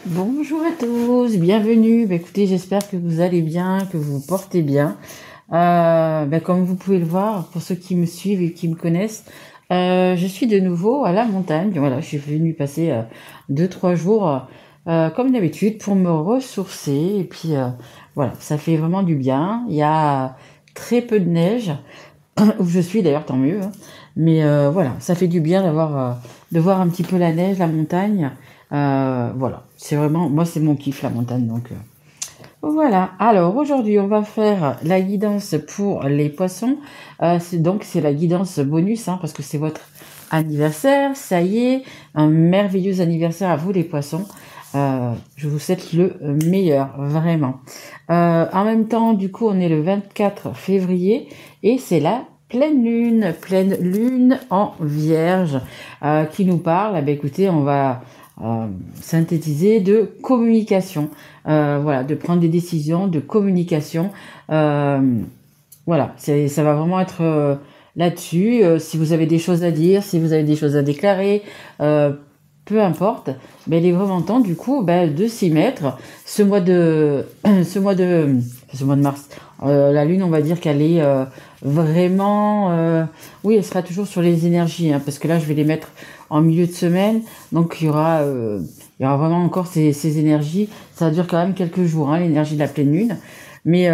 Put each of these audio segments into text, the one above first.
Bonjour à tous, bienvenue. Écoutez, j'espère que vous allez bien, que vous vous portez bien. Comme vous pouvez le voir, pour ceux qui me suivent et qui me connaissent, je suis de nouveau à la montagne. Voilà, je suis venue passer 2-3 jours comme d'habitude pour me ressourcer. Et puis voilà, ça fait vraiment du bien. Il y a très peu de neige où je suis d'ailleurs, tant mieux, hein. Mais voilà, ça fait du bien de voir un petit peu la neige, la montagne. Voilà, c'est vraiment, moi c'est mon kiff la montagne, donc voilà. Alors aujourd'hui on va faire la guidance pour les poissons. C'est la guidance bonus, hein, parce que c'est votre anniversaire. Ça y est, un merveilleux anniversaire à vous les poissons. Je vous souhaite le meilleur, vraiment. En même temps, du coup, on est le 24 février et c'est la pleine lune en Vierge qui nous parle. Écoutez, on va synthétiser de communication, voilà, de prendre des décisions, de communication. Voilà, ça va vraiment être là-dessus. Si vous avez des choses à dire, si vous avez des choses à déclarer, peu importe, mais il est vraiment temps du coup de s'y mettre. Ce mois de mars, la lune, on va dire qu'elle est vraiment, oui, elle sera toujours sur les énergies, hein, parce que là, je vais les mettre en milieu de semaine, donc il y aura vraiment encore ces énergies. Ça dure quand même quelques jours, hein, l'énergie de la pleine lune, mais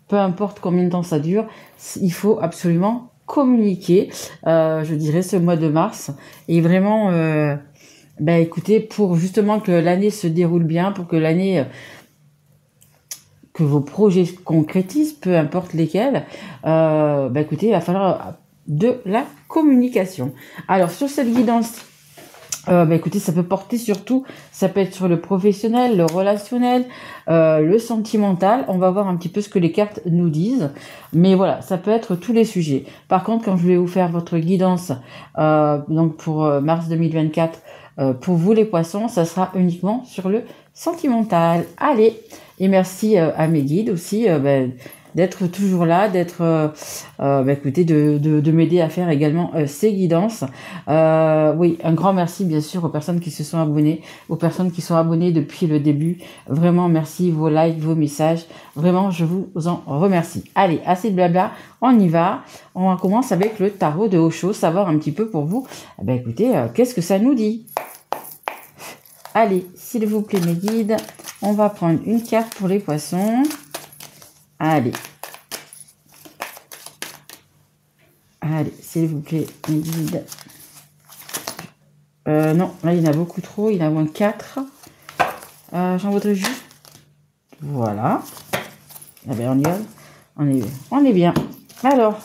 peu importe combien de temps ça dure, il faut absolument communiquer, je dirais, ce mois de mars, et vraiment. Écoutez, pour justement que l'année se déroule bien, pour que l'année, que vos projets se concrétisent, peu importe lesquels, écoutez, il va falloir de la communication. Alors, sur cette guidance, écoutez, ça peut porter surtout, ça peut être sur le professionnel, le relationnel, le sentimental. On va voir un petit peu ce que les cartes nous disent. Mais voilà, ça peut être tous les sujets. Par contre, quand je vais vous faire votre guidance, donc pour mars 2024, pour vous les poissons, ça sera uniquement sur le sentimental. Allez, et merci à mes guides aussi d'être toujours là, écoutez, de m'aider à faire également ces guidances. Oui, un grand merci bien sûr aux personnes qui se sont abonnées, aux personnes qui sont abonnées depuis le début. Vraiment merci, vos likes, vos messages. Vraiment, je vous en remercie. Allez, assez de blabla, on y va. On commence avec le tarot de Osho, savoir un petit peu pour vous. Écoutez, qu'est-ce que ça nous dit? Allez, s'il vous plaît mes guides, on va prendre une carte pour les poissons. Allez. Allez, s'il vous plaît, mes guides. Non, là, il y en a beaucoup trop. Il y en a moins 4. J'en voudrais juste. Voilà. On y va. On est bien. Alors.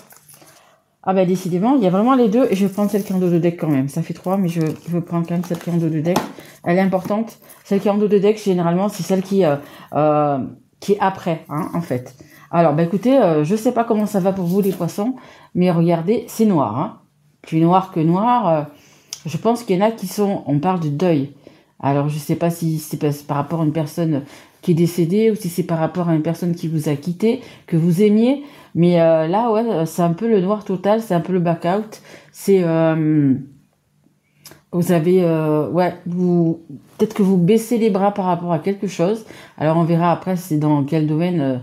Décidément, il y a vraiment les deux. Et je vais prendre celle qui est en dos de deck quand même. Ça fait 3, mais je veux prendre quand même celle qui est en dos de deck. Elle est importante. Celle qui est en dos de deck, généralement, c'est celle qui est après, hein, en fait. Alors, écoutez, je sais pas comment ça va pour vous, les poissons. Mais regardez, c'est noir, hein. Plus noir que noir. Je pense qu'il y en a qui sont... On parle de deuil. Alors, je sais pas si c'est par rapport à une personne qui est décédée ou si c'est par rapport à une personne qui vous a quitté, que vous aimiez. Mais là, ouais, c'est un peu le noir total, c'est un peu le back-out. C'est... vous avez... peut-être que vous baissez les bras par rapport à quelque chose. Alors, on verra après c'est dans quel domaine,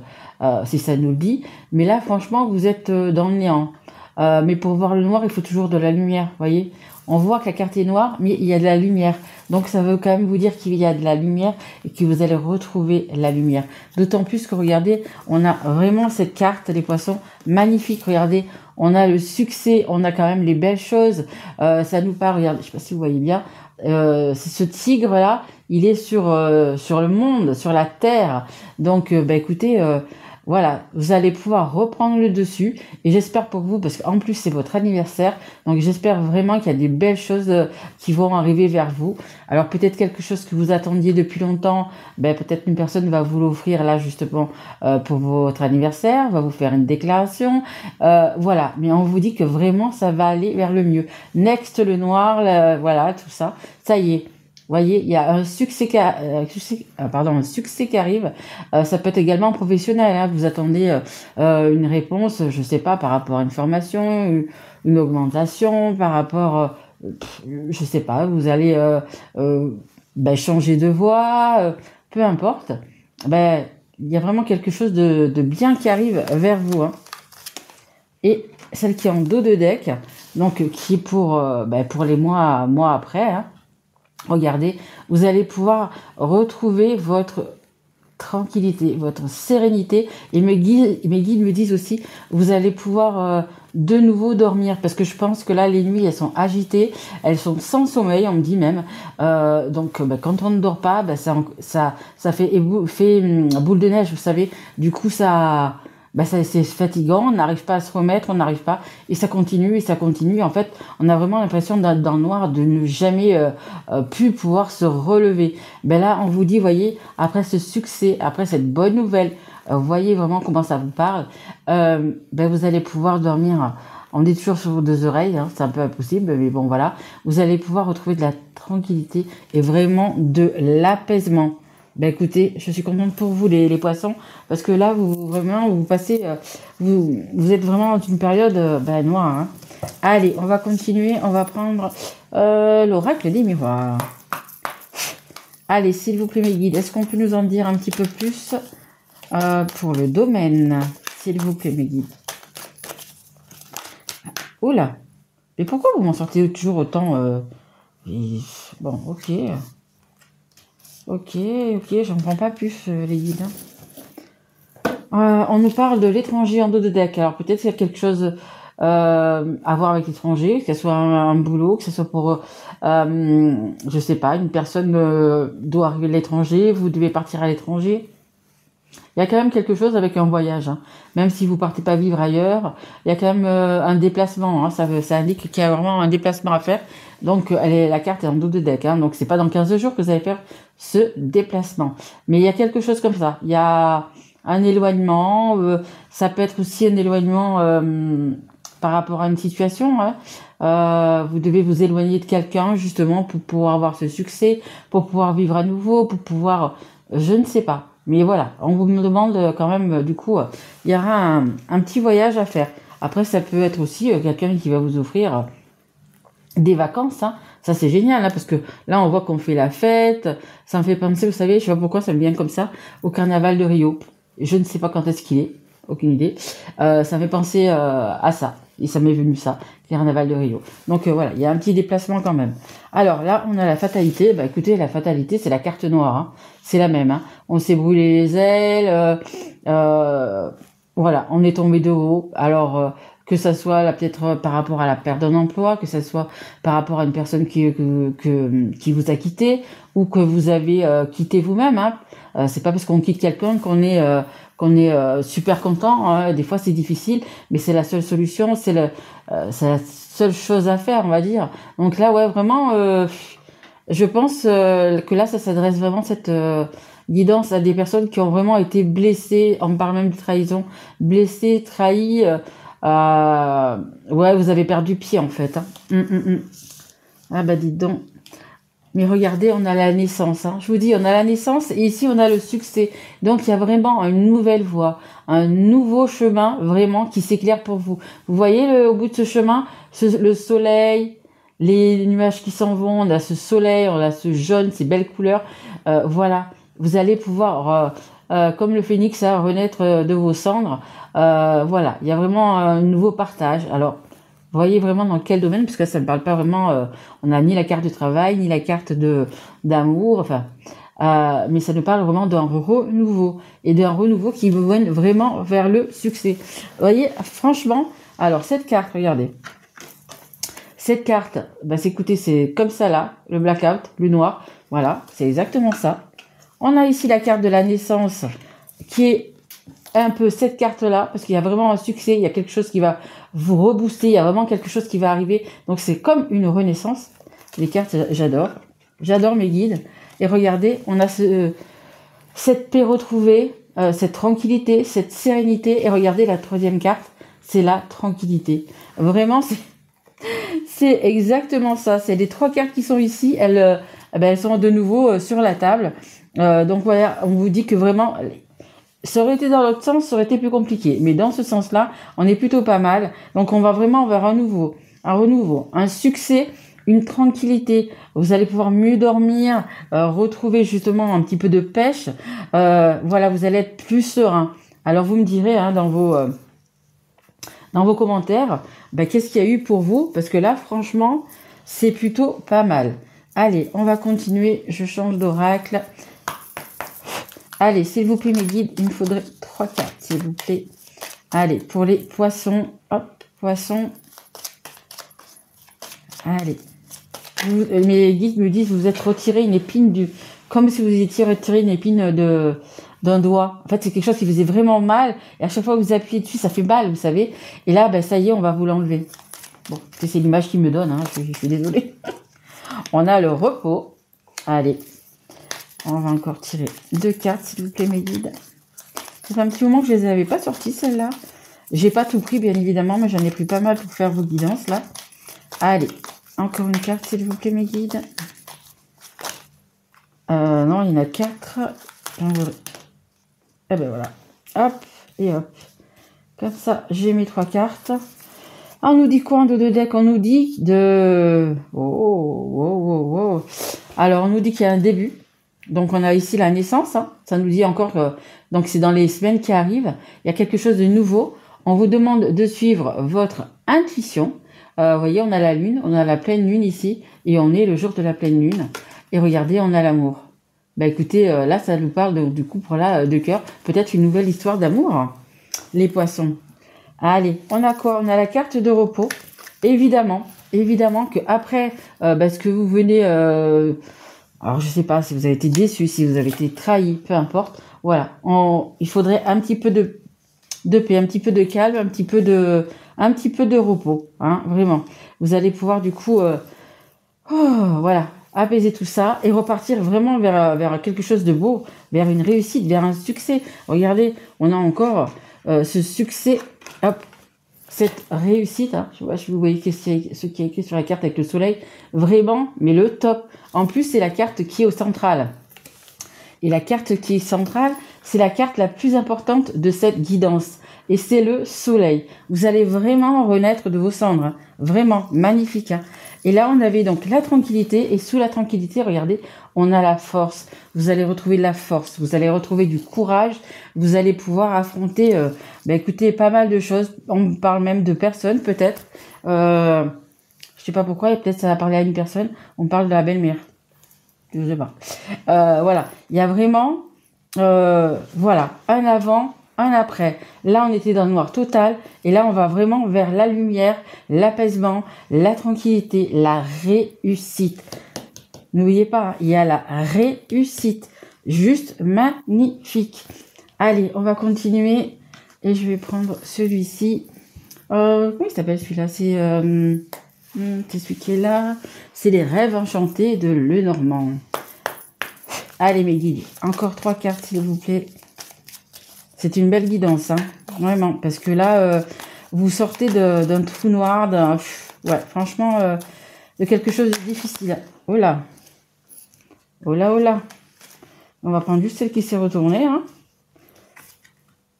si ça nous le dit. Mais là, franchement, vous êtes dans le néant. Mais pour voir le noir, il faut toujours de la lumière, vous voyez. On voit que la carte est noire, mais il y a de la lumière. Donc ça veut quand même vous dire qu'il y a de la lumière et que vous allez retrouver la lumière. D'autant plus que regardez, on a vraiment cette carte, les poissons, magnifique. Regardez, on a le succès, on a quand même les belles choses. Ça nous parle, regardez, je sais pas si vous voyez bien, c'est ce tigre-là, il est sur le monde, sur la terre. Donc, écoutez... voilà, vous allez pouvoir reprendre le dessus et j'espère pour vous, parce qu'en plus c'est votre anniversaire, donc j'espère vraiment qu'il y a des belles choses qui vont arriver vers vous. Alors peut-être quelque chose que vous attendiez depuis longtemps, peut-être une personne va vous l'offrir là justement pour votre anniversaire, va vous faire une déclaration, voilà. Mais on vous dit que vraiment ça va aller vers le mieux. Next le noir, voilà, tout ça, ça y est. Vous voyez, il y a un succès un succès qui arrive. Ça peut être également professionnel, hein. Vous attendez une réponse, je sais pas, par rapport à une formation, une augmentation, par rapport, je sais pas, vous allez ben, changer de voie, peu importe, ben, il y a vraiment quelque chose de bien qui arrive vers vous. Hein. Et celle qui est en dos de deck, donc qui est pour les mois après, hein, regardez, vous allez pouvoir retrouver votre tranquillité, votre sérénité. Et mes guides me disent aussi, vous allez pouvoir de nouveau dormir, parce que je pense que là, les nuits, elles sont agitées, elles sont sans sommeil, on me dit même. Donc, quand on ne dort pas, ça fait boule de neige, vous savez. Du coup, c'est fatigant, on n'arrive pas à se remettre, on n'arrive pas, et ça continue, et ça continue. En fait, on a vraiment l'impression d'être dans le noir, de ne jamais plus pouvoir se relever. Ben là, on vous dit, voyez, après ce succès, après cette bonne nouvelle, voyez vraiment comment ça vous parle, vous allez pouvoir dormir. On dit toujours sur vos deux oreilles, hein, c'est un peu impossible, mais bon, voilà. Vous allez pouvoir retrouver de la tranquillité et vraiment de l'apaisement. Ben écoutez, je suis contente pour vous les poissons, parce que là vous passez, vous êtes vraiment dans une période noire. Hein. Allez, on va continuer, on va prendre l'oracle des miroirs. Allez, s'il vous plaît mes guides, est-ce qu'on peut nous en dire un petit peu plus pour le domaine, s'il vous plaît mes guides. Oula, mais pourquoi vous m'en sortez toujours autant Bon, ok. Ok, j'en prends pas plus, les guides. On nous parle de l'étranger en dos de deck. Alors peut-être qu'il y a quelque chose à voir avec l'étranger, que ce soit un boulot, que ce soit pour, je sais pas, une personne doit arriver de l'étranger, vous devez partir à l'étranger. Il y a quand même quelque chose avec un voyage. Hein. Même si vous partez pas vivre ailleurs, il y a quand même un déplacement. Hein. Ça indique qu'il y a vraiment un déplacement à faire. Donc, la carte est en dos de deck. Hein. Donc, c'est pas dans 15 jours que vous allez faire ce déplacement. Mais il y a quelque chose comme ça. Il y a un éloignement. Ça peut être aussi un éloignement par rapport à une situation. Hein. Vous devez vous éloigner de quelqu'un, justement, pour pouvoir avoir ce succès, pour pouvoir vivre à nouveau, pour pouvoir... Je ne sais pas. Mais voilà, on vous demande quand même, du coup, il y aura un petit voyage à faire. Après, ça peut être aussi quelqu'un qui va vous offrir des vacances. Hein. Ça, c'est génial, hein, parce que là, on voit qu'on fait la fête. Ça me fait penser, vous savez, je sais pas pourquoi, ça me vient comme ça, au carnaval de Rio. Je ne sais pas quand est-ce qu'il est, aucune idée. Ça me fait penser à ça. Et ça m'est venu ça, carnaval de Rio. Donc voilà, il y a un petit déplacement quand même. Alors là, on a la fatalité. Bah écoutez, la fatalité, c'est la carte noire. Hein. C'est la même. Hein. On s'est brûlé les ailes. Voilà, on est tombé de haut. Alors que ça soit là peut-être par rapport à la perte d'un emploi, que ça soit par rapport à une personne qui vous a quitté, ou que vous avez quitté vous-même. Hein. C'est pas parce qu'on quitte quelqu'un qu'on est super content. Hein. Des fois c'est difficile, mais c'est la seule solution, c'est la seule chose à faire, on va dire. Donc là, ouais, vraiment, je pense que là, ça s'adresse vraiment cette guidance à des personnes qui ont vraiment été blessées. On parle même de trahison, blessées, trahies. Ouais, vous avez perdu pied en fait. Hein. Ah bah dites donc. Mais regardez, on a la naissance. Hein. Je vous dis, on a la naissance et ici on a le succès. Donc il y a vraiment une nouvelle voie, un nouveau chemin vraiment qui s'éclaire pour vous. Vous voyez au bout de ce chemin, le soleil, les nuages qui s'en vont, on a ce soleil, on a ce jaune, ces belles couleurs. Voilà, vous allez pouvoir, comme le phénix, renaître de vos cendres. Voilà, il y a vraiment un nouveau partage. Alors, vous voyez vraiment dans quel domaine, parce que ça ne parle pas vraiment, on n'a ni la carte de travail, ni la carte d'amour, enfin, mais ça nous parle vraiment d'un renouveau, et d'un renouveau qui vous mène vraiment vers le succès. Vous voyez, franchement, alors cette carte, regardez, cette carte, écoutez, c'est comme ça là, le blackout, le noir, voilà, c'est exactement ça. On a ici la carte de la naissance, qui est un peu cette carte-là, parce qu'il y a vraiment un succès, il y a quelque chose qui va vous rebooster, il y a vraiment quelque chose qui va arriver. Donc c'est comme une renaissance. Les cartes, j'adore. J'adore mes guides. Et regardez, on a cette paix retrouvée, cette tranquillité, cette sérénité. Et regardez la troisième carte, c'est la tranquillité. Vraiment, c'est exactement ça. C'est les trois cartes qui sont ici, elles sont de nouveau sur la table. Donc voilà, on vous dit que vraiment... Ça aurait été dans l'autre sens, ça aurait été plus compliqué. Mais dans ce sens-là, on est plutôt pas mal. Donc, on va vraiment vers un renouveau, un succès une tranquillité. Vous allez pouvoir mieux dormir, retrouver justement un petit peu de pêche. Voilà, vous allez être plus serein. Alors vous me direz hein, dans vos commentaires, ben, qu'est-ce qu'il y a eu pour vous? Parce que là, franchement, c'est plutôt pas mal. Allez, on va continuer. Je change d'oracle. Allez, s'il vous plaît, mes guides, il me faudrait 3 cartes, s'il vous plaît. Allez, pour les poissons. Hop, poissons. Allez. Mes guides me disent, vous êtes retiré une épine comme si vous étiez retiré une épine d'un doigt. En fait, c'est quelque chose qui faisait vraiment mal. Et à chaque fois que vous appuyez dessus, ça fait mal, vous savez. Et là, ben, ça y est, on va vous l'enlever. Bon, c'est l'image qu'il me donne, hein, je suis désolée. On a le repos. Allez. On va encore tirer 2 cartes, s'il vous plaît, mes guides. Ça fait un petit moment que je les avais pas sorties, celles-là. J'ai pas tout pris, bien évidemment, mais j'en ai pris pas mal pour faire vos guidances, là. Allez. Encore une carte, s'il vous plaît, mes guides. Non, il y en a 4. Eh ben voilà. Hop et hop. Comme ça, j'ai mes 3 cartes. On nous dit quoi en dos de deck? On nous dit de... Oh. Alors, on nous dit qu'il y a un début. Donc, on a ici la naissance. Hein. Ça nous dit encore que... Donc, c'est dans les semaines qui arrivent. Il y a quelque chose de nouveau. On vous demande de suivre votre intuition. Vous voyez, on a la lune. On a la pleine lune ici. Et on est le jour de la pleine lune. Et regardez, on a l'amour. Bah écoutez, là, ça nous parle du couple là, de cœur. Peut-être une nouvelle histoire d'amour. Les poissons. Allez, on a quoi? On a la carte de repos. Évidemment que après, ce que vous venez... alors, je sais pas si vous avez été déçu, si vous avez été trahi, peu importe. Voilà, il faudrait un petit peu de paix, un petit peu de calme, un petit peu de repos. Hein, vraiment. Vous allez pouvoir du coup... voilà, apaiser tout ça et repartir vraiment vers quelque chose de beau, vers une réussite, vers un succès. Regardez, on a encore ce succès, hop, cette réussite. Hein. Je sais pas si vous voyez ce qui est écrit sur la carte avec le soleil. Vraiment, mais le top. En plus, c'est la carte qui est au central. Et la carte qui est centrale, c'est la carte la plus importante de cette guidance. Et c'est le soleil. Vous allez vraiment renaître de vos cendres. Hein. Vraiment, magnifique. Hein. Et là, on avait donc la tranquillité. Et sous la tranquillité, regardez, on a la force. Vous allez retrouver de la force. Vous allez retrouver du courage. Vous allez pouvoir affronter, écoutez, pas mal de choses. On parle même de personnes, peut-être. Je sais pas pourquoi. Et peut-être ça va parler à une personne. On parle de la belle-mère. Je sais pas. Voilà. Il y a vraiment, voilà, un avant, un après. Là, on était dans le noir total. Et là, on va vraiment vers la lumière, l'apaisement, la tranquillité, la réussite. N'oubliez pas, hein, il y a la réussite. Juste magnifique. Allez, on va continuer. Et je vais prendre celui-ci. Comment il s'appelle celui-là? C'est celui qui est là. C'est les rêves enchantés de Lenormand. Allez, mes guides. Encore 3 cartes, s'il vous plaît. C'est une belle guidance, hein. Vraiment. Parce que là, vous sortez d'un trou noir, ouais, franchement, de quelque chose de difficile. Oh là. Oh là, oh là. On va prendre juste celle qui s'est retournée, hein.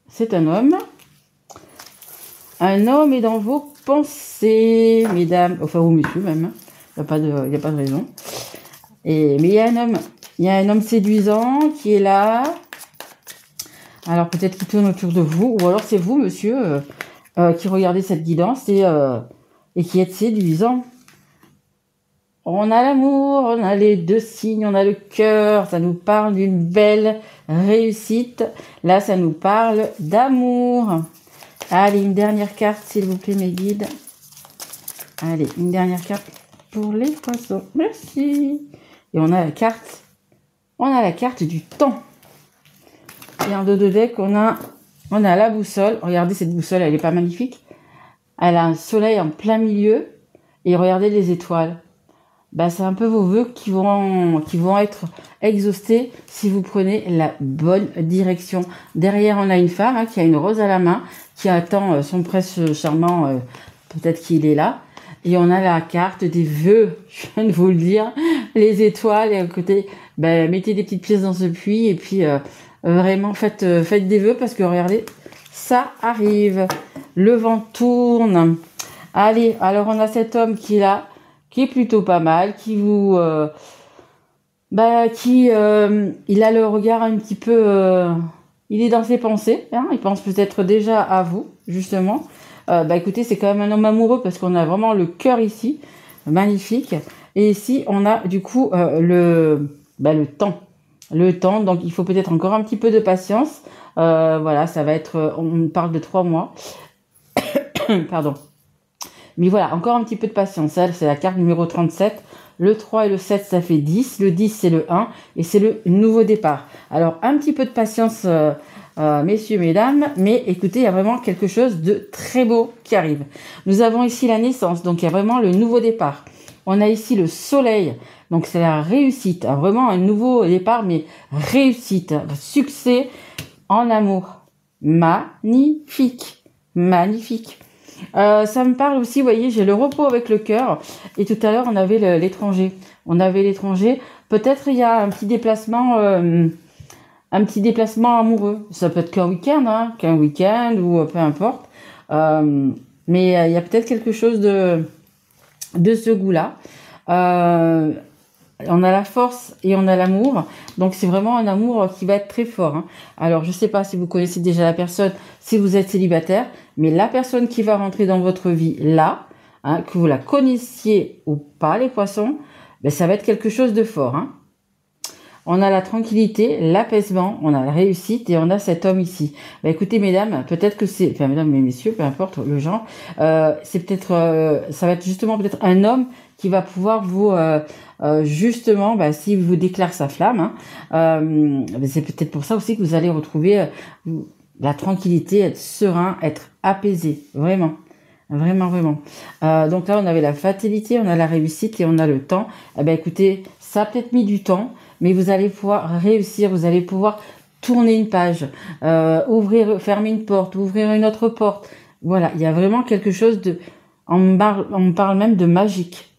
C'est un homme. Un homme est dans vos pensées, mesdames. Enfin, ou messieurs même. Il n'y a pas de raison. Mais il y a un homme. Il y a un homme séduisant qui est là. Alors, peut-être qu'il tourne autour de vous. Ou alors, c'est vous, monsieur, qui regardez cette guidance et qui êtes séduisant. On a l'amour, on a les 2 signes, on a le cœur. Ça nous parle d'une belle réussite. Là, ça nous parle d'amour. Allez, une dernière carte, s'il vous plaît, mes guides. Allez, une dernière carte pour les poissons. Merci. Et on a la carte du temps. Et en dos de deck, on a la boussole. Regardez, cette boussole, elle est pas magnifique. Elle a un soleil en plein milieu. Et regardez les étoiles. C'est un peu vos vœux qui vont être exaucés si vous prenez la bonne direction. Derrière, on a une femme qui a une rose à la main, qui attend son prince charmant, peut-être qu'il est là. Et on a la carte des vœux, je viens de vous le dire, les étoiles, et à côté, mettez des petites pièces dans ce puits, et puis vraiment faites des vœux, parce que regardez, ça arrive. Le vent tourne. Allez, alors on a cet homme qui est là, qui est plutôt pas mal, qui vous... il a le regard un petit peu... il est dans ses pensées, hein, il pense peut-être déjà à vous, justement. Écoutez, c'est quand même un homme amoureux parce qu'on a vraiment le cœur ici, magnifique. Et ici, on a du coup le temps. Le temps, donc il faut peut-être encore un petit peu de patience. Voilà, ça va être... on parle de 3 mois. Pardon. Mais voilà, encore un petit peu de patience. Elle, c'est la carte numéro 37. Le 3 et le 7, ça fait 10. Le 10, c'est le 1. Et c'est le nouveau départ. Alors, un petit peu de patience, messieurs, mesdames. Mais écoutez, il y a vraiment quelque chose de très beau qui arrive. Nous avons ici la naissance. Donc, il y a vraiment le nouveau départ. On a ici le soleil. Donc, c'est la réussite. Hein, vraiment un nouveau départ, mais réussite. Succès en amour. Magnifique. Magnifique. Ça me parle aussi, vous voyez, j'ai le repos avec le cœur. Et tout à l'heure, on avait l'étranger. On avait l'étranger. Peut-être il y a un petit déplacement amoureux. Ça peut être qu'un week-end ou peu importe. Mais il y a peut-être quelque chose de ce goût-là. On a la force et on a l'amour. Donc, c'est vraiment un amour qui va être très fort. Hein. Alors, je ne sais pas si vous connaissez déjà la personne, si vous êtes célibataire, mais la personne qui va rentrer dans votre vie là, hein, que vous la connaissiez ou pas, les poissons, ça va être quelque chose de fort. Hein. On a la tranquillité, l'apaisement, on a la réussite et on a cet homme ici. Écoutez, mesdames, peut-être que c'est... Enfin, mesdames et messieurs, peu importe le genre, c'est peut-être... ça va être justement peut-être un homme qui va pouvoir vous... justement, s'il vous déclare sa flamme, hein, c'est peut-être pour ça aussi que vous allez retrouver la tranquillité, être serein, être apaisé, vraiment. Vraiment, vraiment. Donc là, on avait la fatalité, on a la réussite et on a le temps. Écoutez, ça a peut-être mis du temps, mais vous allez pouvoir réussir, vous allez pouvoir tourner une page, fermer une porte, ouvrir une autre porte. Voilà, il y a vraiment quelque chose de... On parle même de magique.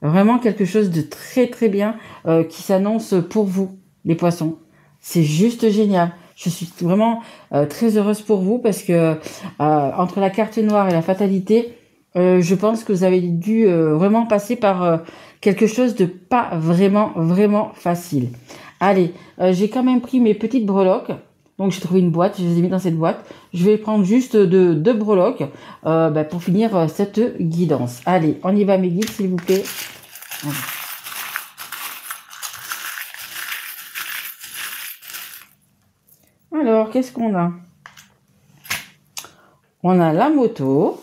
Vraiment quelque chose de très très bien qui s'annonce pour vous, les poissons. C'est juste génial. Je suis vraiment très heureuse pour vous parce que entre la carte noire et la fatalité, je pense que vous avez dû vraiment passer par quelque chose de pas vraiment facile. Allez, j'ai quand même pris mes petites breloques. Donc j'ai trouvé une boîte, je les ai mis dans cette boîte. Je vais prendre juste deux breloques pour finir cette guidance. Allez, on y va mes guides s'il vous plaît. Alors, qu'est-ce qu'on a? On a la moto.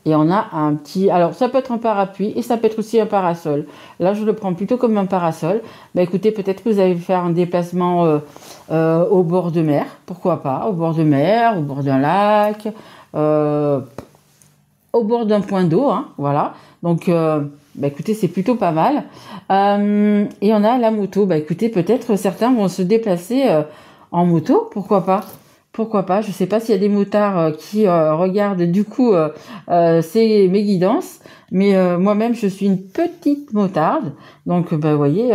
Et on a un petit... Alors, ça peut être un parapluie et ça peut être aussi un parasol. Là, je le prends plutôt comme un parasol. Écoutez, peut-être que vous allez faire un déplacement au bord de mer. Pourquoi pas? Au bord de mer, au bord d'un lac, au bord d'un point d'eau. Hein, voilà. Donc, écoutez, c'est plutôt pas mal. Et on a la moto. Écoutez, peut-être certains vont se déplacer en moto. Pourquoi pas? Pourquoi pas? Je ne sais pas s'il y a des motards qui regardent du coup mes guidances, mais moi-même je suis une petite motarde, donc vous voyez.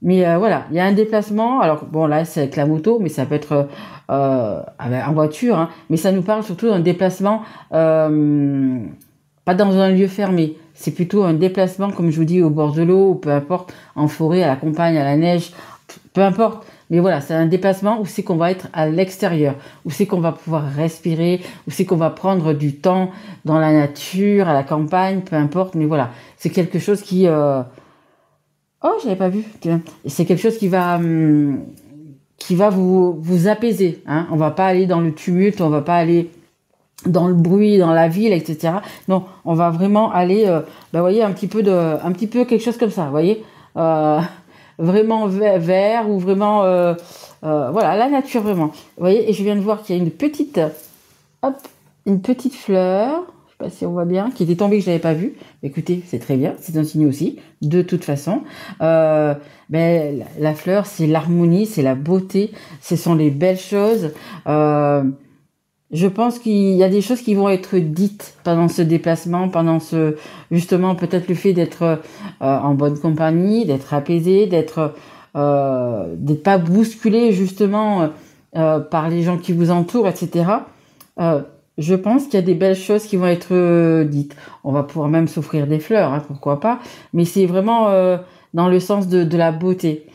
Voilà, il y a un déplacement. Alors bon là c'est avec la moto, mais ça peut être en voiture, hein, mais ça nous parle surtout d'un déplacement pas dans un lieu fermé. C'est plutôt un déplacement, comme je vous dis, au bord de l'eau, ou peu importe, en forêt, à la campagne, à la neige, peu importe. Mais voilà, c'est un déplacement où c'est qu'on va être à l'extérieur, où c'est qu'on va pouvoir respirer, où c'est qu'on va prendre du temps dans la nature, à la campagne, peu importe. Mais voilà, c'est quelque chose qui... Oh, je l'avais pas vu. C'est quelque chose qui va vous apaiser. Hein. On va pas aller dans le tumulte, on va pas aller dans le bruit, dans la ville, etc. Non, on va vraiment aller, vous voyez, un petit peu quelque chose comme ça, vous voyez. Vraiment vert ou vraiment voilà la nature vraiment, vous voyez. Et je viens de voir qu'il y a une petite fleur, je sais pas si on voit bien, qui était tombée, que je n'avais pas vue. Écoutez, c'est très bien, c'est un signe aussi de toute façon. La fleur, c'est l'harmonie, c'est la beauté, ce sont les belles choses. Je pense qu'il y a des choses qui vont être dites pendant ce déplacement, justement, peut-être le fait d'être en bonne compagnie, d'être apaisé, d'être pas bousculé, justement, par les gens qui vous entourent, etc. je pense qu'il y a des belles choses qui vont être dites. On va pouvoir même s'offrir des fleurs, hein, pourquoi pas. Mais c'est vraiment dans le sens de la beauté,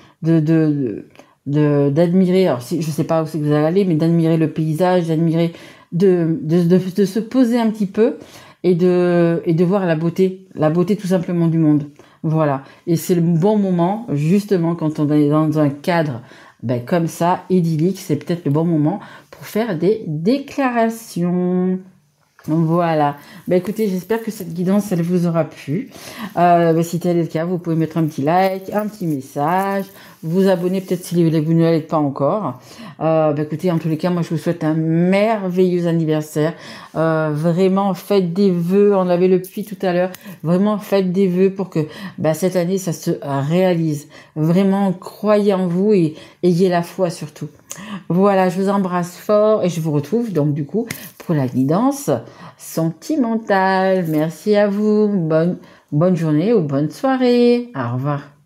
d'admirer. Alors, si, je sais pas où c'est que vous allez aller, mais d'admirer le paysage, d'admirer, de se poser un petit peu et de voir la beauté tout simplement du monde. Voilà. Et c'est le bon moment, justement, quand on est dans un cadre ben, comme ça, idyllique, c'est peut-être le bon moment pour faire des déclarations. Voilà. Ben, écoutez, j'espère que cette guidance, elle vous aura plu. Ben, si tel est le cas, vous pouvez mettre un petit like, un petit message, vous abonner peut-être si vous ne l'êtes pas encore. Ben, écoutez, en tous les cas, moi, je vous souhaite un merveilleux anniversaire. Vraiment, faites des vœux. On avait le puits tout à l'heure. Vraiment, faites des vœux pour que ben, cette année, ça se réalise. Vraiment, croyez en vous et ayez la foi surtout. Voilà, je vous embrasse fort et je vous retrouve donc du coup pour la guidance sentimentale. Merci à vous. Bonne journée ou bonne soirée. Au revoir.